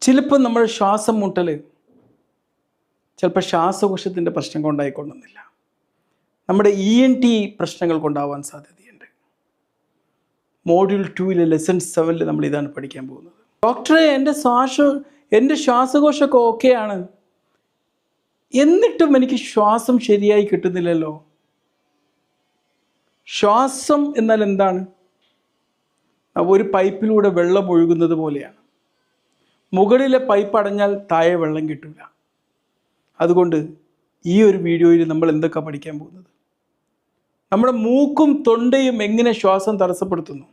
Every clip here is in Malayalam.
ചിലപ്പോൾ നമ്മുടെ ശ്വാസം മുട്ടൽ ചിലപ്പോൾ ശ്വാസകോശത്തിൻ്റെ പ്രശ്നം കൊണ്ടായിക്കൊള്ളുന്നില്ല, നമ്മുടെ ENT പ്രശ്നങ്ങൾ കൊണ്ടാവാൻ സാധ്യതയുണ്ട്. മോഡ്യൂൾ 2 ലെസൺ 7 നമ്മൾ ഇതാണ് പഠിക്കാൻ പോകുന്നത്. ഡോക്ടറെ, എൻ്റെ ശ്വാസകോശമൊക്കെ ഓക്കെയാണ്, എന്നിട്ടും എനിക്ക് ശ്വാസം ശരിയായി കിട്ടുന്നില്ലല്ലോ. ശ്വാസം എന്നാൽ എന്താണ്? ഒരു പൈപ്പിലൂടെ വെള്ളം ഒഴുകുന്നത് പോലെയാണ്. മുകളിലെ പൈപ്പ് അടഞ്ഞാൽ താഴെ വെള്ളം കിട്ടില്ല. അതുകൊണ്ട് ഈ ഒരു വീഡിയോയിൽ നമ്മൾ എന്തൊക്കെ പഠിക്കാൻ പോകുന്നത്? നമ്മുടെ മൂക്കും തൊണ്ടയും എങ്ങനെ ശ്വാസം തടസ്സപ്പെടുത്തുന്നു,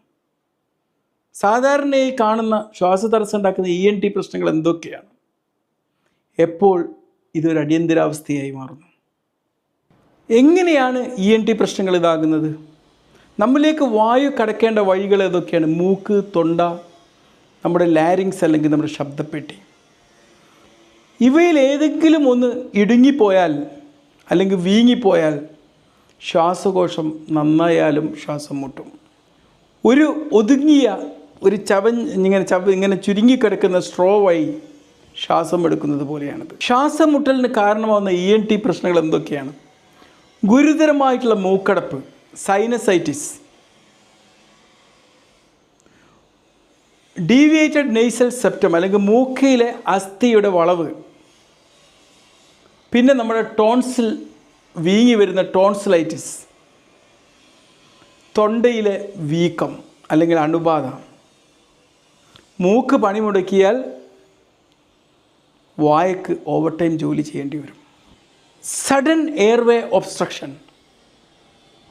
സാധാരണയായി കാണുന്ന ശ്വാസതടസ്സം ഉണ്ടാക്കുന്ന ENT പ്രശ്നങ്ങൾ എന്തൊക്കെയാണ്, എപ്പോൾ ഇതൊരു അടിയന്തരാവസ്ഥയായി മാറുന്നു, എങ്ങനെയാണ് ENT പ്രശ്നങ്ങൾ ഇതാകുന്നത്, നമ്മിലേക്ക് വായു കടക്കേണ്ട വഴികൾ ഏതൊക്കെയാണ്, മൂക്ക്, തൊണ്ട, നമ്മുടെ ലാരിങ്സ് അല്ലെങ്കിൽ നമ്മുടെ ശബ്ദപ്പെട്ടി, ഇവയിൽ ഏതെങ്കിലും ഒന്ന് ഇടുങ്ങിപ്പോയാൽ അല്ലെങ്കിൽ വീങ്ങിപ്പോയാൽ ശ്വാസകോശം നന്നായാലും ശ്വാസം മുട്ടും. ഒരു ഒതുങ്ങിയ ഒരു ഇങ്ങനെ ചുരുങ്ങിക്കിടക്കുന്ന സ്ട്രോ വഴി ശ്വാസം എടുക്കുന്നത് പോലെയാണത്. ശ്വാസം മുട്ടലിന് കാരണമാകുന്ന ENT പ്രശ്നങ്ങൾ എന്തൊക്കെയാണ്? ഗുരുതരമായിട്ടുള്ള മൂക്കടപ്പ്, സൈനസൈറ്റിസ്, ഡീവിയേറ്റഡ് നേസൽ സെപ്റ്റം അല്ലെങ്കിൽ മൂക്കയിലെ അസ്ഥിയുടെ വളവ്, പിന്നെ നമ്മുടെ ടോൺസിൽ വീങ്ങി വരുന്ന ടോൺസിലൈറ്റിസ്, തൊണ്ടയിലെ വീക്കം അല്ലെങ്കിൽ അണുബാധ, മൂക്ക് പണിമുടക്കിയാൽ വായക്ക് ഓവർ ടൈം ജോലി ചെയ്യേണ്ടി വരും, സഡൻ എയർവേ ഒബ്സ്ട്രക്ഷൻ,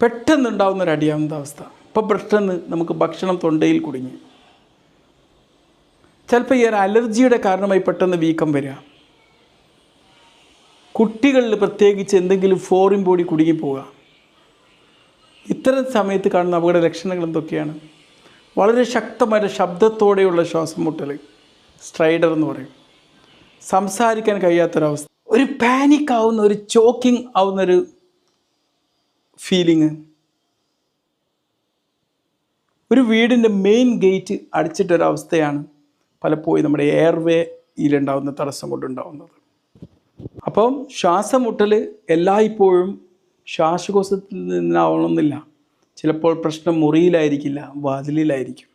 പെട്ടെന്നുണ്ടാകുന്നൊരു അടിയന്തരാവസ്ഥ. ഇപ്പോൾ പെട്ടെന്ന് നമുക്ക് ഭക്ഷണം തൊണ്ടയിൽ കുടുങ്ങി, ചിലപ്പോൾ ഈ ഒരു അലർജിയുടെ കാരണമായി പെട്ടെന്ന് വീക്കം വരിക, കുട്ടികളിൽ പ്രത്യേകിച്ച് എന്തെങ്കിലും ഫോറിൻ ബോഡി കുടുങ്ങിപ്പോവുക. ഇത്തരം സമയത്ത് കാണുന്ന അപകട ലക്ഷണങ്ങൾ എന്തൊക്കെയാണ്? വളരെ ശക്തമായ ശബ്ദത്തോടെയുള്ള ശ്വാസം മുട്ടൽ, സ്ട്രൈഡർ എന്ന് പറയും, സംസാരിക്കാൻ കഴിയാത്തൊരവസ്ഥ, ഒരു പാനിക് ആവുന്ന, ഒരു ചോക്കിംഗ് ആവുന്നൊരു ഫീലിങ്, ഒരു വീടിൻ്റെ മെയിൻ ഗേറ്റ് അടച്ചിട്ടൊരവസ്ഥയാണ് പലപ്പോഴും നമ്മുടെ എയർവേയിലുണ്ടാകുന്ന തടസ്സം കൊണ്ടുണ്ടാകുന്നത്. അപ്പം ശ്വാസമുട്ടൽ എല്ലായ്പ്പോഴും ശ്വാസകോശത്തിൽ നിന്നാവണമെന്നില്ല. ചിലപ്പോൾ പ്രശ്നം മുറിയിലായിരിക്കില്ല, വാതിലിലായിരിക്കും.